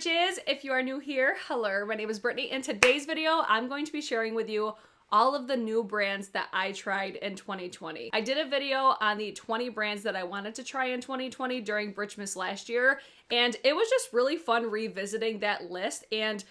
Britches. If you are new here, hello, my name is Brittany. In today's video, I'm going to be sharing with you all of the new brands that I tried in 2020. I did a video on the 20 brands that I wanted to try in 2020 during BRITCHES last year, and it was just really fun revisiting that list, and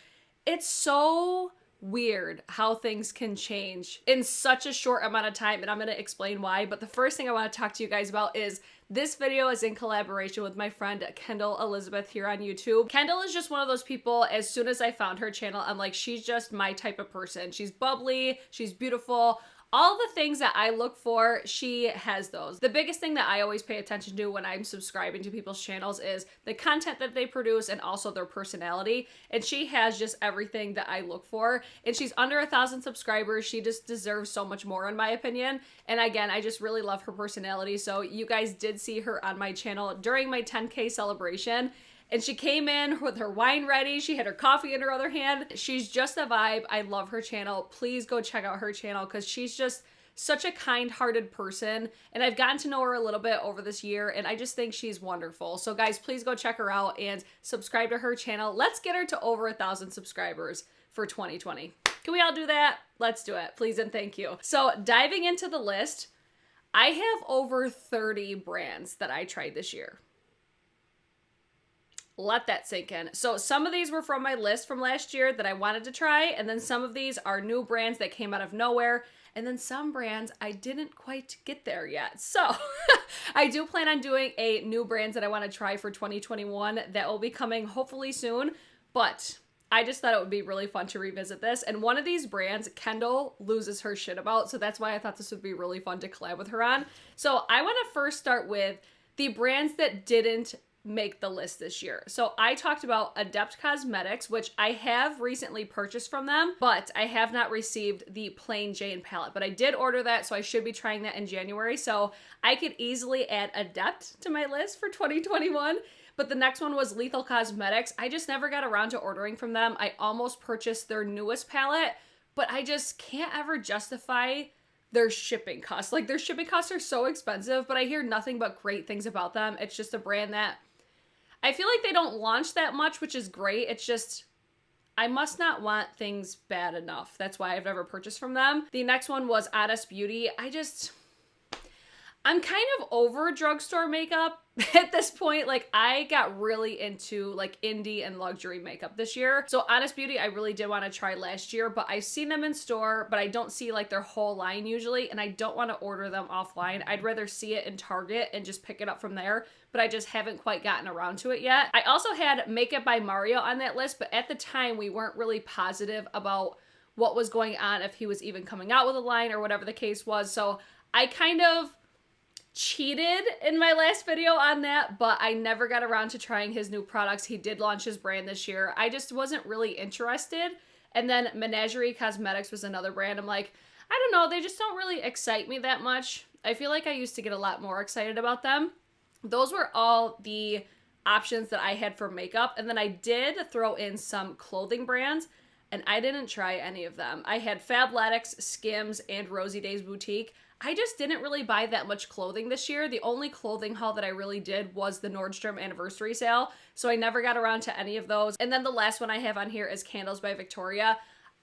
it's so weird how things can change in such a short amount of time, and I'm going to explain why. But the first thing I want to talk to you guys about is this video is in collaboration with my friend KENDALL Elizabeth here on YouTube. KENDALL is just one of those people, as soon as I found her channel, I'm like, she's just my type of person. She's bubbly, she's beautiful. All the things that I look for, she has those. The biggest thing that I always pay attention to when I'm subscribing to people's channels is the content that they produce and also their personality. And she has just everything that I look for. And she's under 1,000 subscribers. She just deserves so much more in my opinion. And again, I just really love her personality. So you guys did see her on my channel during my 10K celebration. And she came in with her wine ready. She had her coffee in her other hand. She's just a vibe. I love her channel. Please go check out her channel because she's just such a kind-hearted person. And I've gotten to know her a little bit over this year, and I just think she's wonderful. So guys, please go check her out and subscribe to her channel. Let's get her to over 1,000 subscribers for 2020. Can we all do that? Let's do it. Please and thank you. So diving into the list, I have over 30 brands that I tried this year. Let that sink in. So some of these were from my list from last year that I wanted to try, and then some of these are new brands that came out of nowhere, and then some brands I didn't quite get there yet. So I do plan on doing a new brands that I want to try for 2021 that will be coming hopefully soon, but I just thought it would be really fun to revisit this. And one of these brands, KENDALL loses her shit about, so that's why I thought this would be really fun to collab with her on. So I want to first start with the brands that didn't make the list this year. So I talked about Adept Cosmetics, which I have recently purchased from them, but I have not received the plain Jane palette, but I did order that, so I should be trying that in January. So I could easily add Adept to my list for 2021. But the next one was Lethal Cosmetics. I just never got around to ordering from them. I almost purchased their newest palette, but I just can't ever justify their shipping costs. Like, their shipping costs are so expensive, but I hear nothing but great things about them. It's just a brand that I feel like they don't launch that much, which is great. It's just, I must not want things bad enough. That's why I've never purchased from them. The next one was Adept Beauty. I'm kind of over drugstore makeup at this point. Like, I got really into like indie and luxury makeup this year. So Adept Beauty, I really did want to try last year, but I've seen them in store, but I don't see like their whole line usually, and I don't want to order them offline. I'd rather see it in Target and just pick it up from there, but I just haven't quite gotten around to it yet. I also had Makeup by Mario on that list, but at the time we weren't really positive about what was going on, if he was even coming out with a line or whatever the case was. So I kind of cheated in my last video on that, but I never got around to trying his new products. He did launch his brand this year. I just wasn't really interested. And then Menagerie Cosmetics was another brand. I'm like, I don't know, they just don't really excite me that much. I feel like I used to get a lot more excited about them. Those were all the options that I had for makeup. And then I did throw in some clothing brands, and I didn't try any of them. I had Fabletics, Skims, and Rosie Daze Boutique. I just didn't really buy that much clothing this year. The only clothing haul that I really did was the Nordstrom anniversary sale, so I never got around to any of those. And then the last one I have on here is Candles by Victoria.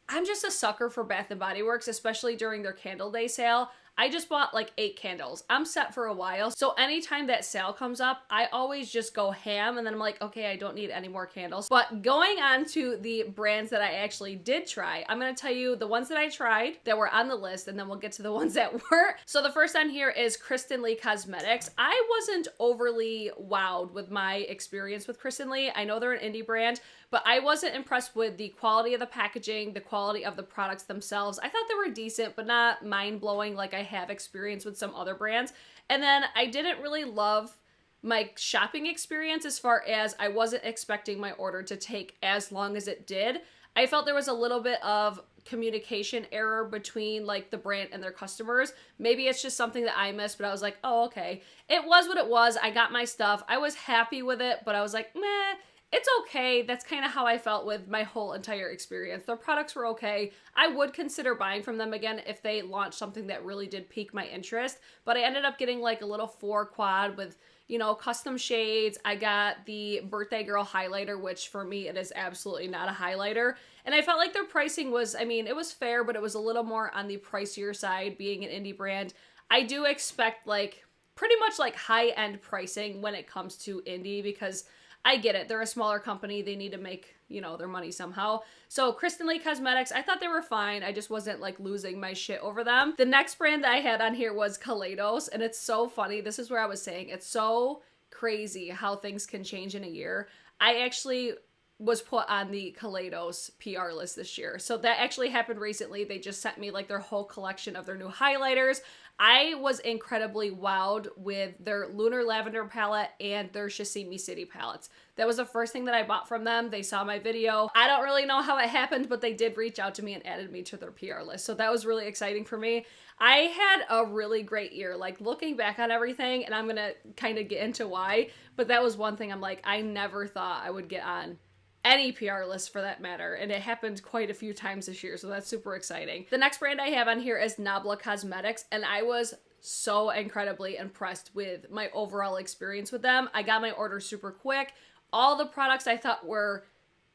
I'm just a sucker for Bath & Body Works, especially during their Candle Day sale. I just bought like 8 candles. I'm set for a while. So anytime that sale comes up, I always just go ham, and then I'm like, okay, I don't need any more candles. But going on to the brands that I actually did try, I'm going to tell you the ones that I tried that were on the list, and then we'll get to the ones that weren't. So the first on here is Kristen Leigh Cosmetics. I wasn't overly wowed with my experience with Kristen Leigh. I know they're an indie brand, but I wasn't impressed with the quality of the packaging, the quality of the products themselves. I thought they were decent, but not mind-blowing like I have experience with some other brands. And then I didn't really love my shopping experience, as far as I wasn't expecting my order to take as long as it did. I felt there was a little bit of communication error between like the brand and their customers. Maybe it's just something that I missed, but I was like, oh, okay. It was what it was. I got my stuff. I was happy with it, but I was like, meh. it's okay. That's kind of how I felt with my whole entire experience. Their products were okay. I would consider buying from them again if they launched something that really did pique my interest, but I ended up getting like a little 4 quad with, you know, custom shades. I got the Birthday Girl highlighter, which for me, it is absolutely not a highlighter. And I felt like their pricing was, I mean, it was fair, but it was a little more on the pricier side being an indie brand. I do expect like pretty much like high-end pricing when it comes to indie because I get it. They're a smaller company. They need to make, you know, their money somehow. So Kristen Leigh Cosmetics, I thought they were fine. I just wasn't like losing my shit over them. The next brand that I had on here was Kaleidos, and it's so funny. This is where I was saying it's so crazy how things can change in a year. I actually was put on the Kaleidos PR list this year. So that actually happened recently. They just sent me like their whole collection of their new highlighters. I was incredibly wowed with their Lunar Lavender palette and their Kissimmee City palettes. That was the first thing that I bought from them. They saw my video. I don't really know how it happened, but they did reach out to me and added me to their PR list. So that was really exciting for me. I had a really great year, like looking back on everything, and I'm gonna kind of get into why, but that was one thing I'm like, I never thought I would get on any PR list for that matter, and it happened quite a few times this year, so that's super exciting. The next brand I have on here is Nobla Cosmetics, and I was so incredibly impressed with my overall experience with them. I got my order super quick. All the products I thought were,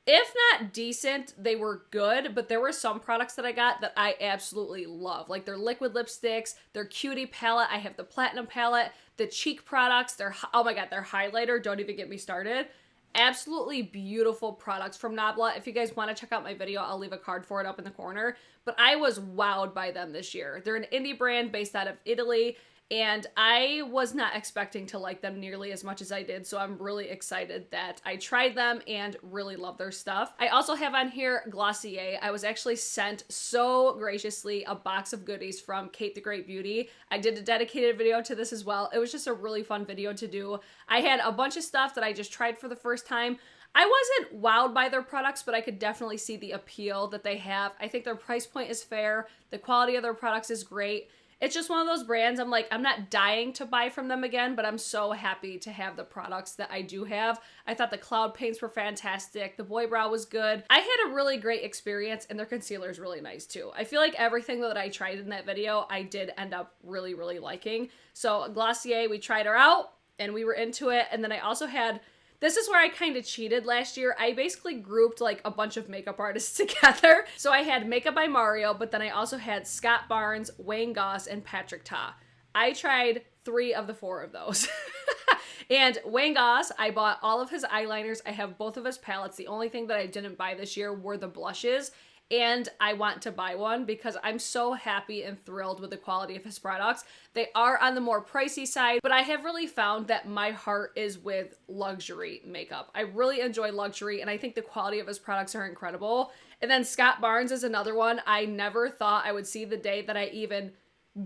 if not decent, they were good, but there were some products that I got that I absolutely love, like their liquid lipsticks, their cutie palette. I have the platinum palette, the cheek products, their, oh my god, their highlighter, don't even get me started. Absolutely beautiful products from Nobla. If you guys want to check out my video, I'll leave a card for it up in the corner. But I was wowed by them this year. They're an indie brand based out of Italy, and I was not expecting to like them nearly as much as I did, so I'm really excited that I tried them and really love their stuff. I also have on here Glossier. I was actually sent so graciously a box of goodies from Kate the Great Beauty. I did a dedicated video to this as well. It was just a really fun video to do. I had a bunch of stuff that I just tried for the first time. I wasn't wowed by their products, but I could definitely see the appeal that they have. I think their price point is fair. The quality of their products is great. It's just one of those brands I'm like, I'm not dying to buy from them again, but I'm so happy to have the products that I do have. I thought the cloud paints were fantastic. The boy brow was good. I had a really great experience, and their concealer is really nice too. I feel like everything that I tried in that video, I did end up really, really liking. So Glossier, we tried her out and we were into it. And then I also had, this is where I kind of cheated last year. I basically grouped like a bunch of makeup artists together. So I had Makeup by Mario, but then I also had Scott Barnes, Wayne Goss, and Patrick Ta. I tried 3 of the 4 of those. And Wayne Goss, I bought all of his eyeliners. I have both of his palettes. The only thing that I didn't buy this year were the blushes. And I want to buy one because I'm so happy and thrilled with the quality of his products. They are on the more pricey side, but I have really found that my heart is with luxury makeup. I really enjoy luxury, and I think the quality of his products are incredible. And then Scott Barnes is another one. I never thought I would see the day that I even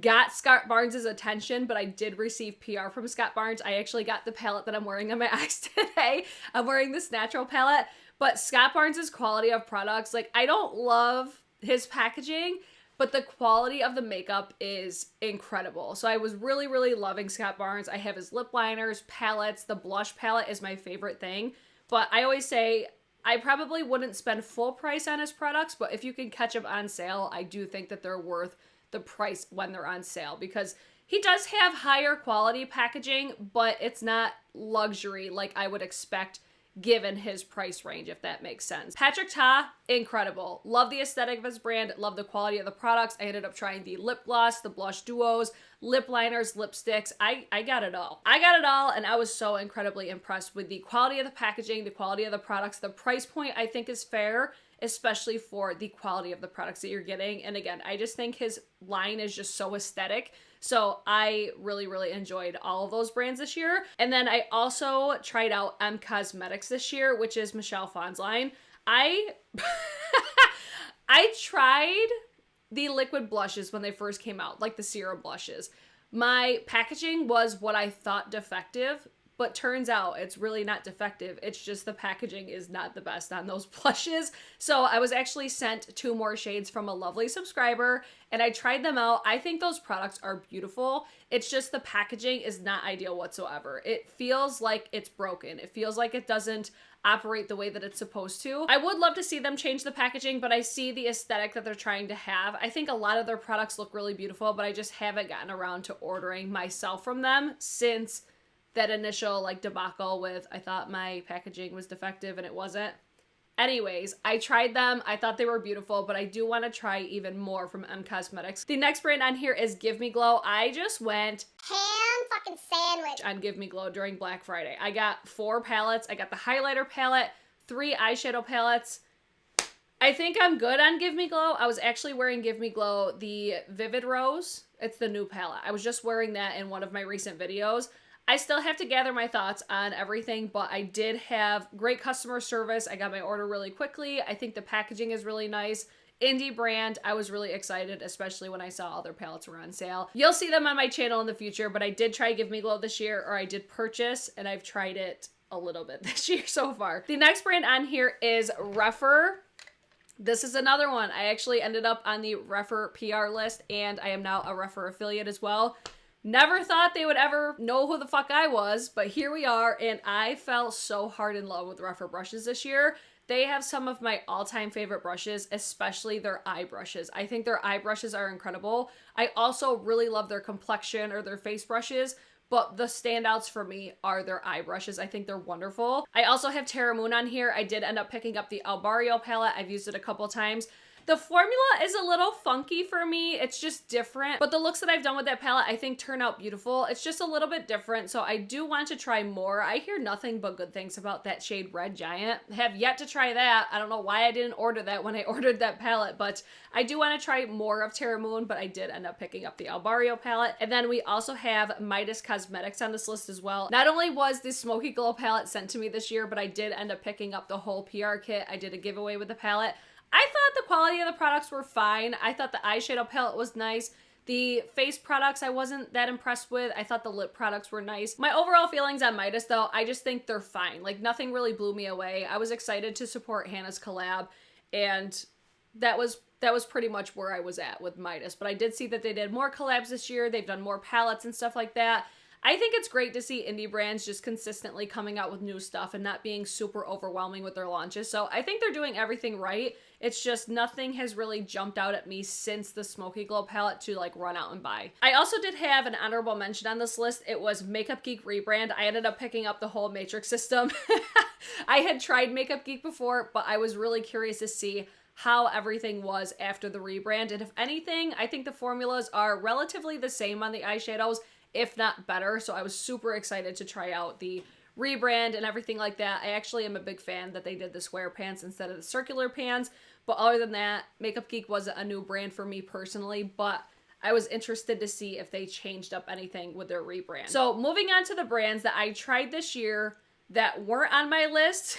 got Scott Barnes' attention, but I did receive PR from Scott Barnes. I actually got the palette that I'm wearing on my eyes today. I'm wearing this natural palette. But Scott Barnes' quality of products, like, I don't love his packaging, but the quality of the makeup is incredible. So I was really, really loving Scott Barnes. I have his lip liners, palettes. The blush palette is my favorite thing. But I always say I probably wouldn't spend full price on his products, but if you can catch them on sale, I do think that they're worth the price when they're on sale, because he does have higher quality packaging, but it's not luxury like I would expect given his price range, if that makes sense. Patrick Ta, incredible. Love the aesthetic of his brand, love the quality of the products. I ended up trying the lip gloss, the blush duos, lip liners, lipsticks. I got it all. I got it all, and I was so incredibly impressed with the quality of the packaging, the quality of the products. The price point I think is fair, especially for the quality of the products that you're getting. And again, I just think his line is just so aesthetic. So I really, really enjoyed all of those brands this year. And then I also tried out Cosmetics this year, which is Michelle Phan's line. I tried the liquid blushes when they first came out, like the serum blushes. My packaging was what I thought defective, but turns out it's really not defective. It's just the packaging is not the best on those blushes. So I was actually sent 2 more shades from a lovely subscriber, and I tried them out. I think those products are beautiful. It's just the packaging is not ideal whatsoever. It feels like it's broken. It feels like it doesn't operate the way that it's supposed to. I would love to see them change the packaging, but I see the aesthetic that they're trying to have. I think a lot of their products look really beautiful, but I just haven't gotten around to ordering myself from them since that initial like debacle with I thought my packaging was defective and it wasn't. Anyways, I tried them. I thought they were beautiful, but I do want to try even more from M Cosmetics. The next brand on here is Give Me Glow. I just went ham fucking sandwich on Give Me Glow during Black Friday. I got 4 palettes. I got the highlighter palette, 3 eyeshadow palettes. I think I'm good on Give Me Glow. I was actually wearing Give Me Glow, the Vivid Rose. It's the new palette. I was just wearing that in one of my recent videos. I still have to gather my thoughts on everything, but I did have great customer service. I got my order really quickly. I think the packaging is really nice. Indie brand. I was really excited, especially when I saw all their palettes were on sale. You'll see them on my channel in the future, but I did try Give Me Glow this year, or I did purchase, and I've tried it a little bit this year so far. The next brand on here is Rephr. This is another one. I actually ended up on the Rephr PR list, and I am now a Rephr affiliate as well. Never thought they would ever know who the fuck I was, but here we are, and I fell so hard in love with Rephr brushes this year. They have some of my all-time favorite brushes, especially their eye brushes. I think their eye brushes are incredible. I also really love their complexion or their face brushes, but the standouts for me are their eye brushes. I think they're wonderful. I also have Terra Moon on here. I did end up picking up the AUBURN palette. I've used it a couple times. The formula is a little funky for me. It's just different. But the looks that I've done with that palette, I think turn out beautiful. It's just a little bit different. So I do want to try more. I hear nothing but good things about that shade Red Giant. Have yet to try that. I don't know why I didn't order that when I ordered that palette, but I do want to try more of Terra Moon, but I did end up picking up the AUBURN palette. And then we also have Midos Cosmetics on this list as well. Not only was the Smoky Glow palette sent to me this year, but I did end up picking up the whole PR kit. I did a giveaway with the palette. I thought the quality of the products were fine. I thought the eyeshadow palette was nice. The face products I wasn't that impressed with. I thought the lip products were nice. My overall feelings on Midos though, I just think they're fine. Like nothing really blew me away. I was excited to support Hannah's collab, and that was pretty much where I was at with Midos. But I did see that they did more collabs this year. They've done more palettes and stuff like that. I think it's great to see indie brands just consistently coming out with new stuff and not being super overwhelming with their launches. So I think they're doing everything right. It's just nothing has really jumped out at me since the Smoky Glow palette to like run out and buy. I also did have an honorable mention on this list. It was Makeup Geek rebrand. I ended up picking up the whole Matrix system. I had tried Makeup Geek before, but I was really curious to see how everything was after the rebrand. And if anything, I think the formulas are relatively the same on the eyeshadows, if not better. So I was super excited to try out the rebrand and everything like that. I actually am a big fan that they did the square pans instead of the circular pans. But other than that, Makeup Geek wasn't a new brand for me personally, but I was interested to see if they changed up anything with their rebrand. So moving on to the brands that I tried this year that weren't on my list.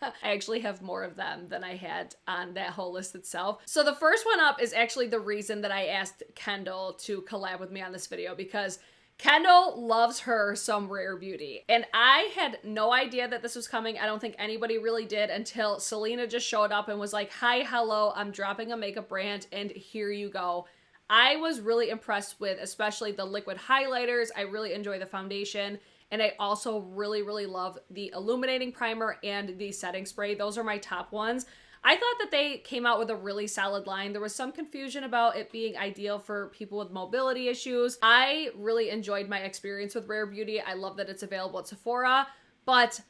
I actually have more of them than I had on that whole list itself. So the first one up is actually the reason that I asked Kendall to collab with me on this video, because Kendall loves her some Rare Beauty. And I had no idea that this was coming. I don't think anybody really did until Selena just showed up and was like, hi, hello, I'm dropping a makeup brand and here you go. I was really impressed with especially the liquid highlighters. I really enjoy the foundation. And I also really, really love the illuminating primer and the setting spray. Those are my top ones. I thought that they came out with a really solid line. There was some confusion about it being ideal for people with mobility issues. I really enjoyed my experience with Rare Beauty. I love that it's available at Sephora, but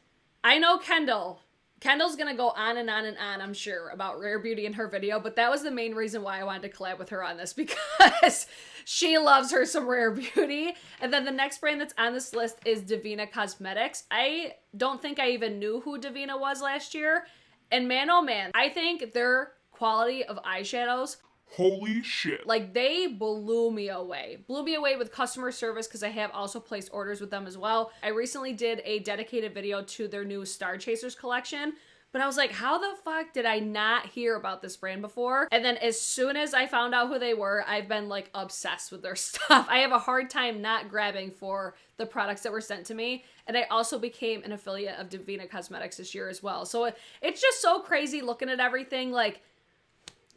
I know Kendall's gonna go on and on and on, I'm sure, about Rare Beauty in her video, but that was the main reason why I wanted to collab with her on this, because she loves her some Rare Beauty. And then the next brand that's on this list is Divina Cosmetics. I don't think I even knew who Divina was last year. And man, oh man, I think their quality of eyeshadows, holy shit. Like they blew me away. Blew me away with customer service, because I have also placed orders with them as well. I recently did a dedicated video to their new Star Chasers collection, but I was like, how the fuck did I not hear about this brand before? And then as soon as I found out who they were, I've been like obsessed with their stuff. I have a hard time not grabbing for the products that were sent to me. And I also became an affiliate of Divina Cosmetics this year as well. So it's just so crazy looking at everything. Like,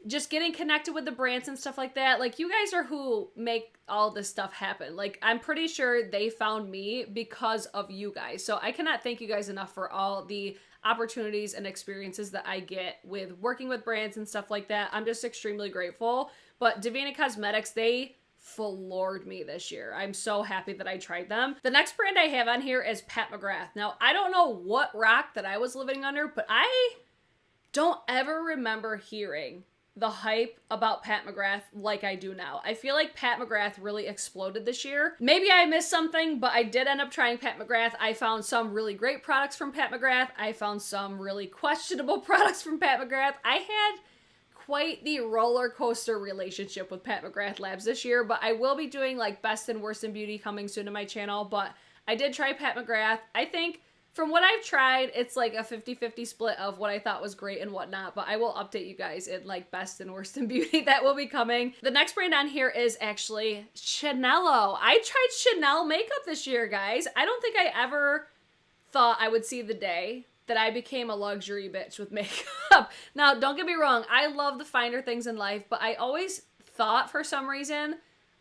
just getting connected with the brands and stuff like that. Like, you guys are who make all this stuff happen. Like, I'm pretty sure they found me because of you guys. So I cannot thank you guys enough for all the opportunities and experiences that I get with working with brands and stuff like that. I'm just extremely grateful. But Davina Cosmetics, they floored me this year. I'm so happy that I tried them. The next brand I have on here is Pat McGrath. Now, I don't know what rock that I was living under, but I don't ever remember hearing the hype about Pat McGrath like I do now. I feel like Pat McGrath really exploded this year. Maybe I missed something, but I did end up trying Pat McGrath. I found some really great products from Pat McGrath. I found some really questionable products from Pat McGrath. I had quite the roller coaster relationship with Pat McGrath Labs this year, but I will be doing like best and worst in beauty coming soon to my channel. But I did try Pat McGrath. I think from what I've tried, it's like a 50-50 split of what I thought was great and whatnot, but I will update you guys in like best and worst in beauty. That will be coming. The next brand on here is actually Chanello. I tried Chanel makeup this year, guys. I don't think I ever thought I would see the day that I became a luxury bitch with makeup. Now, don't get me wrong, I love the finer things in life, but I always thought for some reason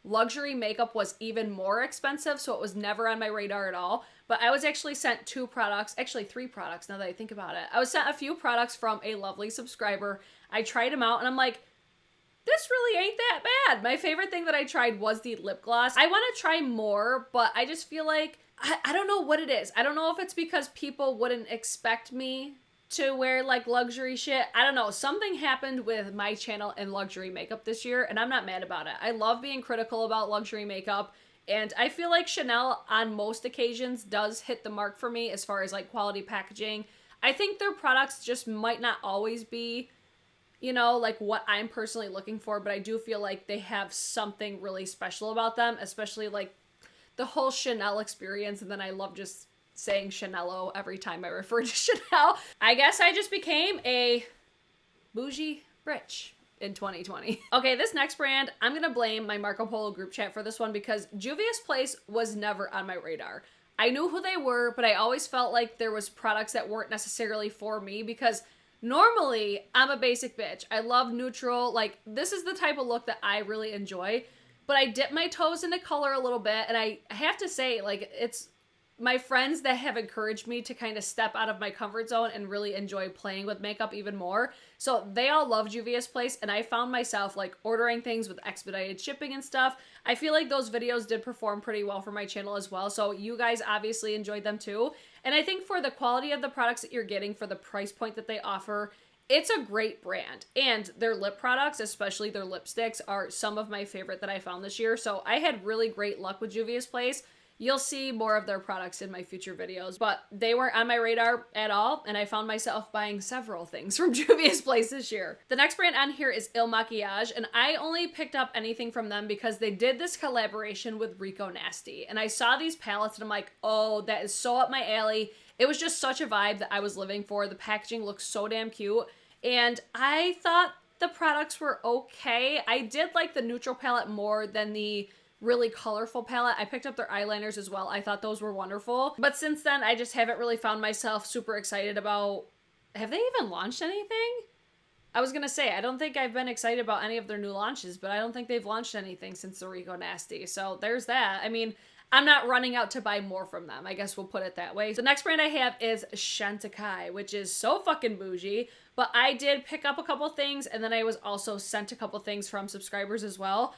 luxury makeup was even more expensive, so it was never on my radar at all. But I was actually sent 2 products, actually 3 products now that I think about it. I was sent a few products from a lovely subscriber. I tried them out and I'm like, this really ain't that bad. My favorite thing that I tried was the lip gloss. I want to try more, but I just feel like, I don't know what it is. I don't know if it's because people wouldn't expect me to wear like luxury shit. I don't know. Something happened with my channel and luxury makeup this year, and I'm not mad about it. I love being critical about luxury makeup, and I feel like Chanel on most occasions does hit the mark for me as far as like quality packaging. I think their products just might not always be, you know, like what I'm personally looking for, but I do feel like they have something really special about them, especially like the whole Chanel experience. And then I love just saying Chanello every time I refer to Chanel. I guess I just became a bougie bitch in 2020. Okay, this next brand, I'm gonna blame my Marco Polo group chat for this one because Juvios Place was never on my radar. I knew who they were, but I always felt like there was products that weren't necessarily for me because normally I'm a basic bitch. I love neutral. Like, this is the type of look that I really enjoy, but I dip my toes into color a little bit, and I have to say, like, it's my friends that have encouraged me to kind of step out of my comfort zone and really enjoy playing with makeup even more. So they all love Juvios Place, and I found myself like ordering things with expedited shipping and stuff. I feel like those videos did perform pretty well for my channel as well, so you guys obviously enjoyed them too. And I think for the quality of the products that you're getting for the price point that they offer, it's a great brand. And their lip products, especially their lipsticks, are some of my favorite that I found this year. So I had really great luck with Juvios Place. You'll see more of their products in my future videos, but they weren't on my radar at all, and I found myself buying several things from Juvios Place this year. The next brand on here is Il Makiage, and I only picked up anything from them because they did this collaboration with Rico Nasty, and I saw these palettes and I'm like, oh, that is so up my alley. It was just such a vibe that I was living for. The packaging looks so damn cute, and I thought the products were okay. I did like the neutral palette more than the really colorful palette. I picked up their eyeliners as well. I thought those were wonderful. But since then, I just haven't really found myself super excited about... Have they even launched anything? I was gonna say, I don't think I've been excited about any of their new launches, but I don't think they've launched anything since the Rico Nasty. So there's that. I mean, I'm not running out to buy more from them. I guess we'll put it that way. The next brand I have is Chantecaille, which is so fucking bougie. But I did pick up a couple things, and then I was also sent a couple things from subscribers as well.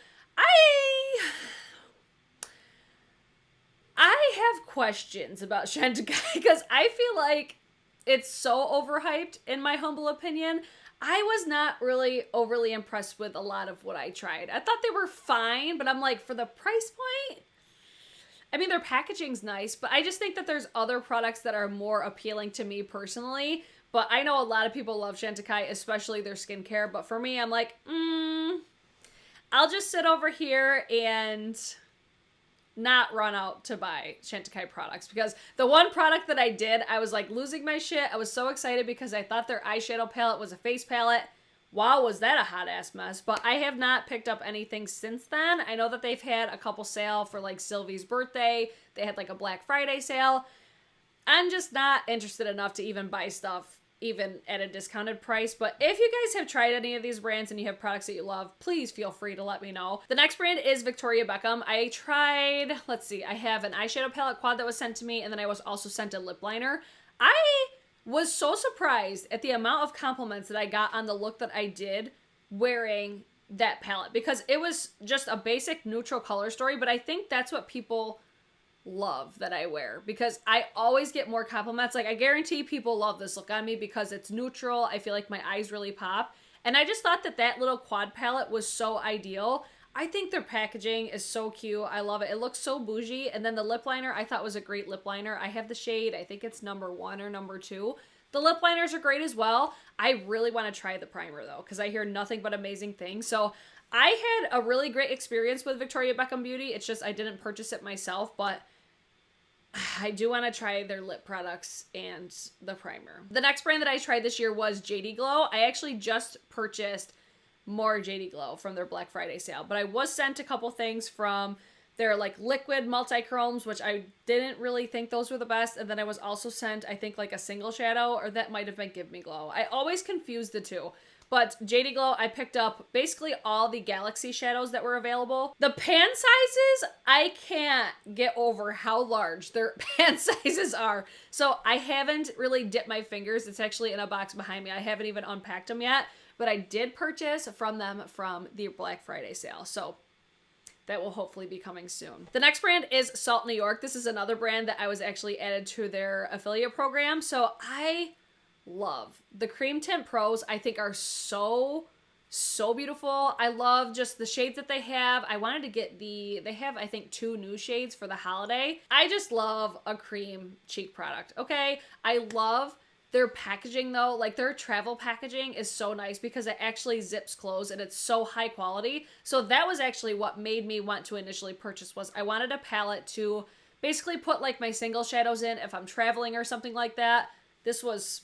I have questions about Chantecaille because I feel like it's so overhyped in my humble opinion. I was not really overly impressed with a lot of what I tried. I thought they were fine, but I'm like, for the price point, I mean, their packaging's nice, but I just think that there's other products that are more appealing to me personally. But I know a lot of people love Chantecaille, especially their skincare. But for me, I'm like, I'll just sit over here and not run out to buy Chantecaille products, because the one product that I did, I was like losing my shit. I was so excited because I thought their eyeshadow palette was a face palette. Wow, was that a hot ass mess. But I have not picked up anything since then. I know that they've had a couple sale for like Sylvie's birthday. They had like a Black Friday sale. I'm just not interested enough to even buy stuff even at a discounted price. But if you guys have tried any of these brands and you have products that you love, please feel free to let me know. The next brand is Victoria Beckham. I tried, let's see, I have an eyeshadow palette quad that was sent to me, and then I was also sent a lip liner. I was so surprised at the amount of compliments that I got on the look that I did wearing that palette, because it was just a basic neutral color story, but I think that's what people love that I wear, because I always get more compliments. Like, I guarantee people love this look on me because it's neutral. I feel like my eyes really pop, and I just thought that that little quad palette was so ideal. I think their packaging is so cute. I love it. It looks so bougie. And then the lip liner I thought was a great lip liner. I have the shade, I think it's number 1 or number 2. The lip liners are great as well. I really want to try the primer though, because I hear nothing but amazing things. So I had a really great experience with Victoria Beckham Beauty. It's just I didn't purchase it myself, but I do want to try their lip products and the primer. The next brand that I tried this year was JD Glow. I actually just purchased more JD Glow from their Black Friday sale, but I was sent a couple things from their like liquid multi-chromes, which I didn't really think those were the best. And then I was also sent, I think, like a single shadow, or that might have been Give Me Glow. I always confuse the two. But JD Glow, I picked up basically all the Galaxy shadows that were available. The pan sizes, I can't get over how large their pan sizes are. So I haven't really dipped my fingers. It's actually in a box behind me. I haven't even unpacked them yet. But I did purchase from them from the Black Friday sale. So that will hopefully be coming soon. The next brand is Satt New Yorle. This is another brand that I was actually added to their affiliate program. So I love the Cream Tint Pros. I think are so beautiful. I love just the shades that they have. I wanted to get they have, I think, 2 new shades for the holiday. I just love a cream cheek product, okay? I love their packaging though. Like, their travel packaging is so nice because it actually zips closed and it's so high quality. So that was actually what made me want to initially purchase, was I wanted a palette to basically put like my single shadows in if I'm traveling or something like that. This was,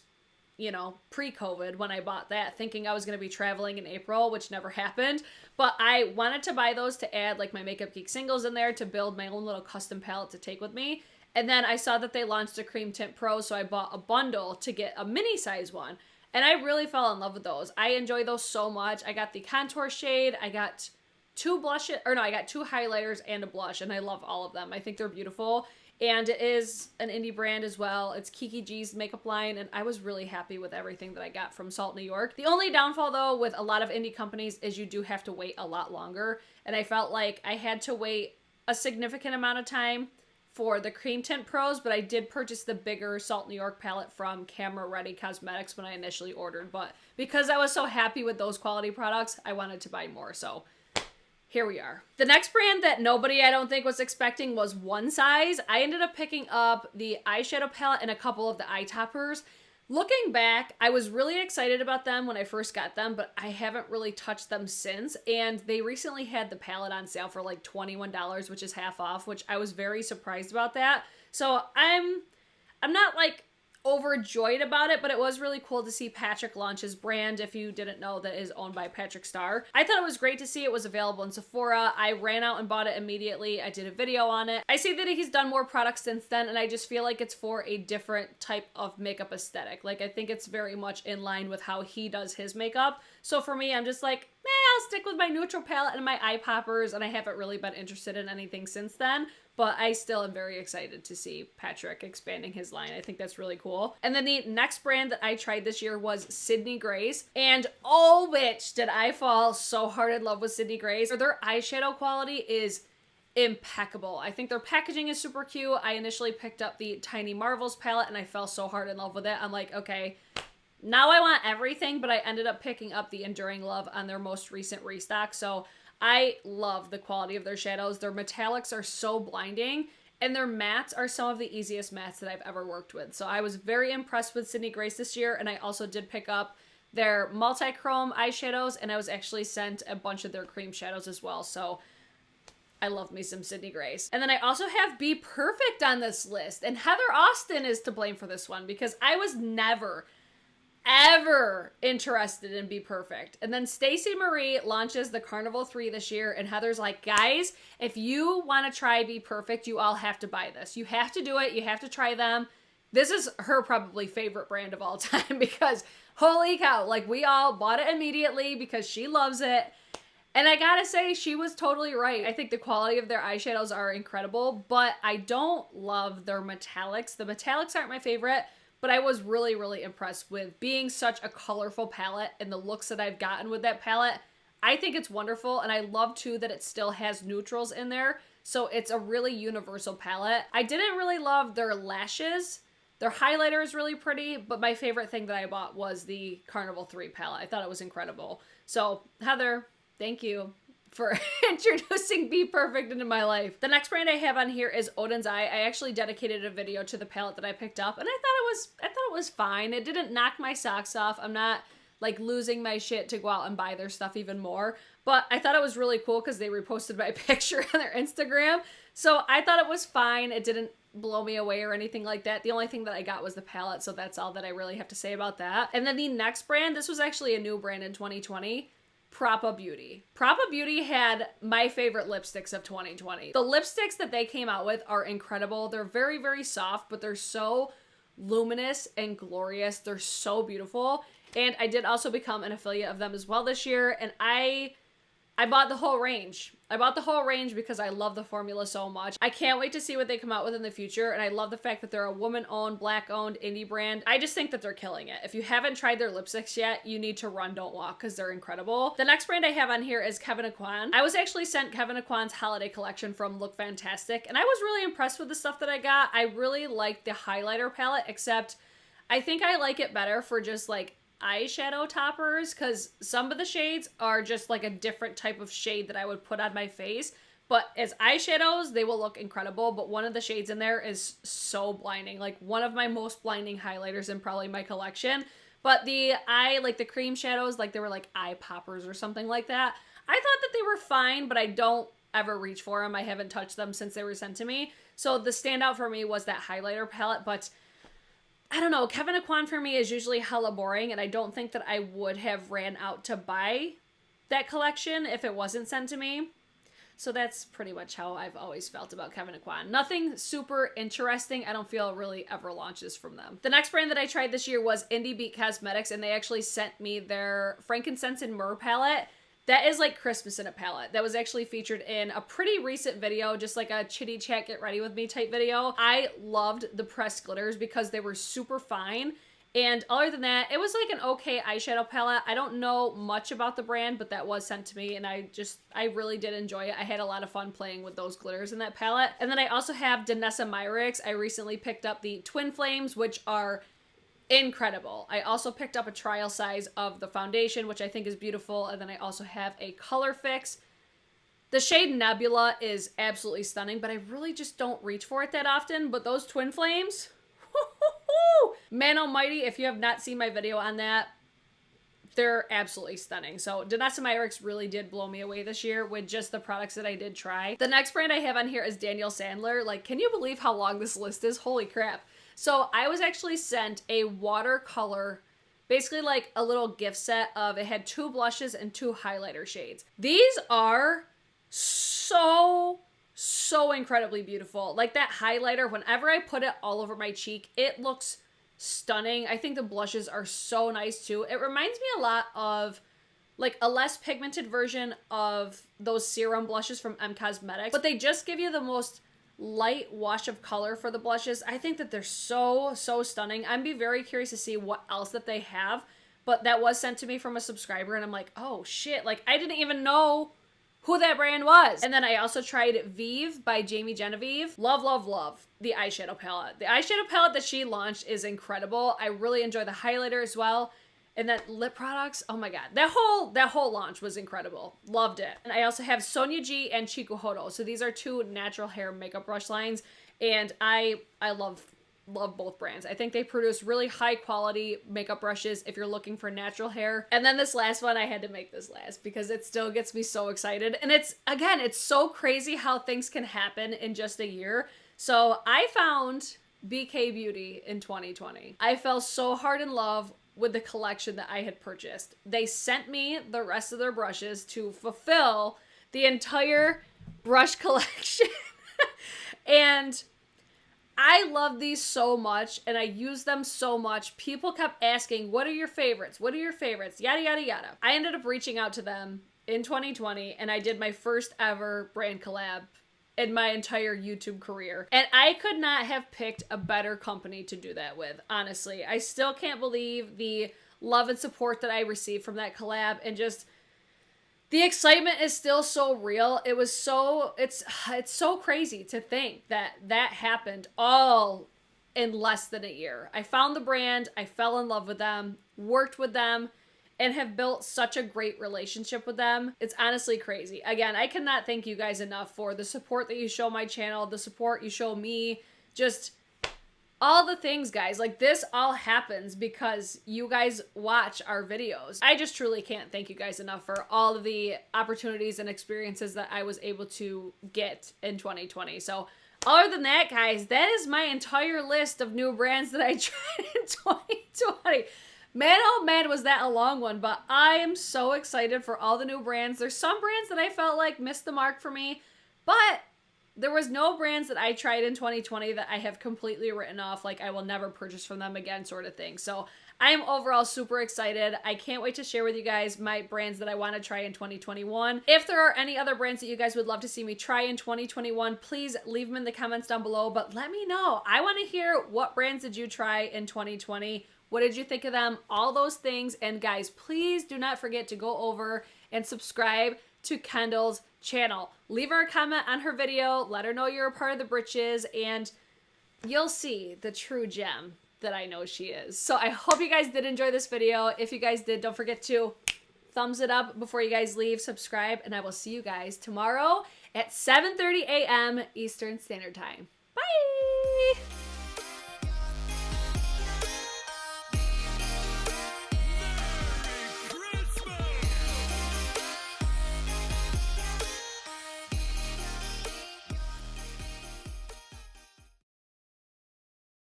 you know, pre-COVID when I bought that, thinking I was going to be traveling in April, which never happened. But I wanted to buy those to add like my Makeup Geek singles in there to build my own little custom palette to take with me. And then I saw that they launched a Cream Tint Pro, so I bought a bundle to get a mini size one. And I really fell in love with those. I enjoy those so much. I got the contour shade, I got 2 blushes, or no, I got 2 highlighters and a blush, and I love all of them. I think they're beautiful. And it is an indie brand as well. It's Kiki G's makeup line, and I was really happy with everything that I got from Satt New Yorle. The only downfall, though, with a lot of indie companies is you do have to wait a lot longer. And I felt like I had to wait a significant amount of time for the Cream Tint Pros, but I did purchase the bigger Satt New Yorle palette from Menagerie Cosmetics when I initially ordered. But because I was so happy with those quality products, I wanted to buy more, so here we are. The next brand that nobody, I don't think, was expecting was One Size. I ended up picking up the eyeshadow palette and a couple of the eye toppers. Looking back, I was really excited about them when I first got them, but I haven't really touched them since. And they recently had the palette on sale for like $21, which is half off, which I was very surprised about that. So I'm not like overjoyed about it, but it was really cool to see Patrick launch his brand. If you didn't know, that is owned by Patrick Starr. I thought it was great to see it was available in Sephora. I ran out and bought it immediately. I did a video on it. I see that he's done more products since then, and I just feel like it's for a different type of makeup aesthetic. Like, I think it's very much in line with how he does his makeup. So for me, I'm just like, I'll stick with my neutral palette and my eye poppers, and I haven't really been interested in anything since then. But I still am very excited to see Patrick expanding his line. I think that's really cool. And then the next brand that I tried this year was Sydney Grace. And oh, bitch, did I fall so hard in love with Sydney Grace. Their eyeshadow quality is impeccable. I think their packaging is super cute. I initially picked up the Tiny Marvels palette and I fell so hard in love with it. I'm like, okay, now I want everything, but I ended up picking up the Enduring Love on their most recent restock. So I love the quality of their shadows. Their metallics are so blinding, and their mattes are some of the easiest mattes that I've ever worked with. So I was very impressed with Sydney Grace this year, and I also did pick up their multi-chrome eyeshadows, and I was actually sent a bunch of their cream shadows as well. So I love me some Sydney Grace. And then I also have BPerfect on this list, and Heather Austin is to blame for this one because I was never ever interested in BPerfect. And then Stacey Marie launches the Carnival 3 this year, and Heather's like, guys, if you want to try BPerfect, you all have to buy this. You have to do it. You have to try them. This is her probably favorite brand of all time because holy cow, like we all bought it immediately because she loves it. And I gotta say, she was totally right. I think the quality of their eyeshadows are incredible, but I don't love their metallics. The metallics aren't my favorite, but I was really, really impressed with being such a colorful palette and the looks that I've gotten with that palette. I think it's wonderful, and I love too that it still has neutrals in there, so it's a really universal palette. I didn't really love their lashes. Their highlighter is really pretty, but my favorite thing that I bought was the Carnival 3 palette. I thought it was incredible. So, Heather, thank you for introducing BPerfect into my life. The next brand I have on here is Odin's Eye. I actually dedicated a video to the palette that I picked up, and I thought it was fine. It didn't knock my socks off. I'm not like losing my shit to go out and buy their stuff even more, but I thought it was really cool because they reposted my picture on their Instagram. So I thought it was fine. It didn't blow me away or anything like that. The only thing that I got was the palette, so that's all that I really have to say about that. And then the next brand, this was actually a new brand in 2020. Propa Beauty. Propa Beauty had my favorite lipsticks of 2020. The lipsticks that they came out with are incredible. They're very, very soft, but they're so luminous and glorious. They're so beautiful. And I did also become an affiliate of them as well this year, and I bought the whole range. I bought the whole range because I love the formula so much. I can't wait to see what they come out with in the future, and I love the fact that they're a woman-owned, black-owned indie brand. I just think that they're killing it. If you haven't tried their lipsticks yet, you need to run, don't walk, because they're incredible. The next brand I have on here is Kevyn Aucoin. I was actually sent Kevyn Aucoin's holiday collection from Look Fantastic, and I was really impressed with the stuff that I got. I really liked the highlighter palette, except I think I like it better for just like eyeshadow toppers, because some of the shades are just like a different type of shade that I would put on my face, but as eyeshadows they will look incredible. But one of the shades in there is so blinding, like one of my most blinding highlighters in probably my collection. But the cream shadows, like they were like eye poppers or something like that, I thought that they were fine, but I don't ever reach for them. I haven't touched them since they were sent to me, so the standout for me was that highlighter palette. But I don't know, Kevyn Aucoin for me is usually hella boring, and I don't think that I would have ran out to buy that collection if it wasn't sent to me. So that's pretty much how I've always felt about Kevyn Aucoin. Nothing super interesting. I don't feel really ever launches from them. The next brand that I tried this year was Adept Cosmetics, and they actually sent me their Frankincense and Myrrh palette. That is like Christmas in a palette. That was actually featured in a pretty recent video, just like a chitty chat, get ready with me type video. I loved the pressed glitters because they were super fine. And other than that, it was like an okay eyeshadow palette. I don't know much about the brand, but that was sent to me, and I really did enjoy it. I had a lot of fun playing with those glitters in that palette. And then I also have Danessa Myricks. I recently picked up the Twin Flames, which are incredible. I also picked up a trial size of the foundation, which I think is beautiful, and then I also have a color fix. The shade Nebula is absolutely stunning, but I really just don't reach for it that often. But those Twin Flames, man almighty, if you have not seen my video on that, they're absolutely stunning. So Danessa Myricks really did blow me away this year with just the products that I did try. The next brand I have on here is Daniel Sandler. Like, can you believe how long this list is? Holy crap. So I was actually sent a watercolor, basically like a little gift set of, it had 2 blushes and 2 highlighter shades. These are so incredibly beautiful. Like that highlighter, whenever I put it all over my cheek, it looks stunning. I think the blushes are so nice too. It reminds me a lot of like a less pigmented version of those serum blushes from Cosmetics, but they just give you the most light wash of color for the blushes. I think that they're so stunning. I'd be very curious to see what else that they have, but that was sent to me from a subscriber, and I'm like, oh shit, like I didn't even know who that brand was. And then I also tried Vive by Jamie Genevieve. Love the eyeshadow palette. The eyeshadow palette that she launched is incredible. I really enjoy the highlighter as well. And that lip products, oh my god. That whole launch was incredible. Loved it. And I also have Sonia G and Chikuhodo. So these are 2 natural hair makeup brush lines. And I love both brands. I think they produce really high quality makeup brushes if you're looking for natural hair. And then this last one, I had to make this last because it still gets me so excited. And it's so crazy how things can happen in just a year. So I found BK Beauty in 2020. I fell so hard in love with the collection that I had purchased. They sent me the rest of their brushes to fulfill the entire brush collection. And I love these so much and I use them so much. People kept asking, what are your favorites? What are your favorites? Yada, yada, yada. I ended up reaching out to them in 2020 and I did my first ever brand collab in my entire YouTube career. And I could not have picked a better company to do that with, honestly. I still can't believe the love and support that I received from that collab, and just the excitement is still so real. It was so, it's so crazy to think that that happened all in less than a year. I found the brand, I fell in love with them, worked with them, and have built such a great relationship with them. It's honestly crazy. Again, I cannot thank you guys enough for the support that you show my channel, the support you show me, just all the things, guys. Like, this all happens because you guys watch our videos. I just truly can't thank you guys enough for all of the opportunities and experiences that I was able to get in 2020. So other than that, guys, that is my entire list of new brands that I tried in 2020. Man, oh man, was that a long one, but I am so excited for all the new brands. There's some brands that I felt like missed the mark for me, but there was no brands that I tried in 2020 that I have completely written off, like I will never purchase from them again, sort of thing. So I am overall super excited. I can't wait to share with you guys my brands that I want to try in 2021. If there are any other brands that you guys would love to see me try in 2021, please leave them in the comments down below, but let me know. I want to hear, what brands did you try in 2020? What did you think of them? All those things. And guys, please do not forget to go over and subscribe to Kendall's channel. Leave her a comment on her video. Let her know you're a part of the Britches, and you'll see the true gem that I know she is. So I hope you guys did enjoy this video. If you guys did, don't forget to thumbs it up before you guys leave, subscribe, and I will see you guys tomorrow at 7:30 a.m. Eastern Standard Time.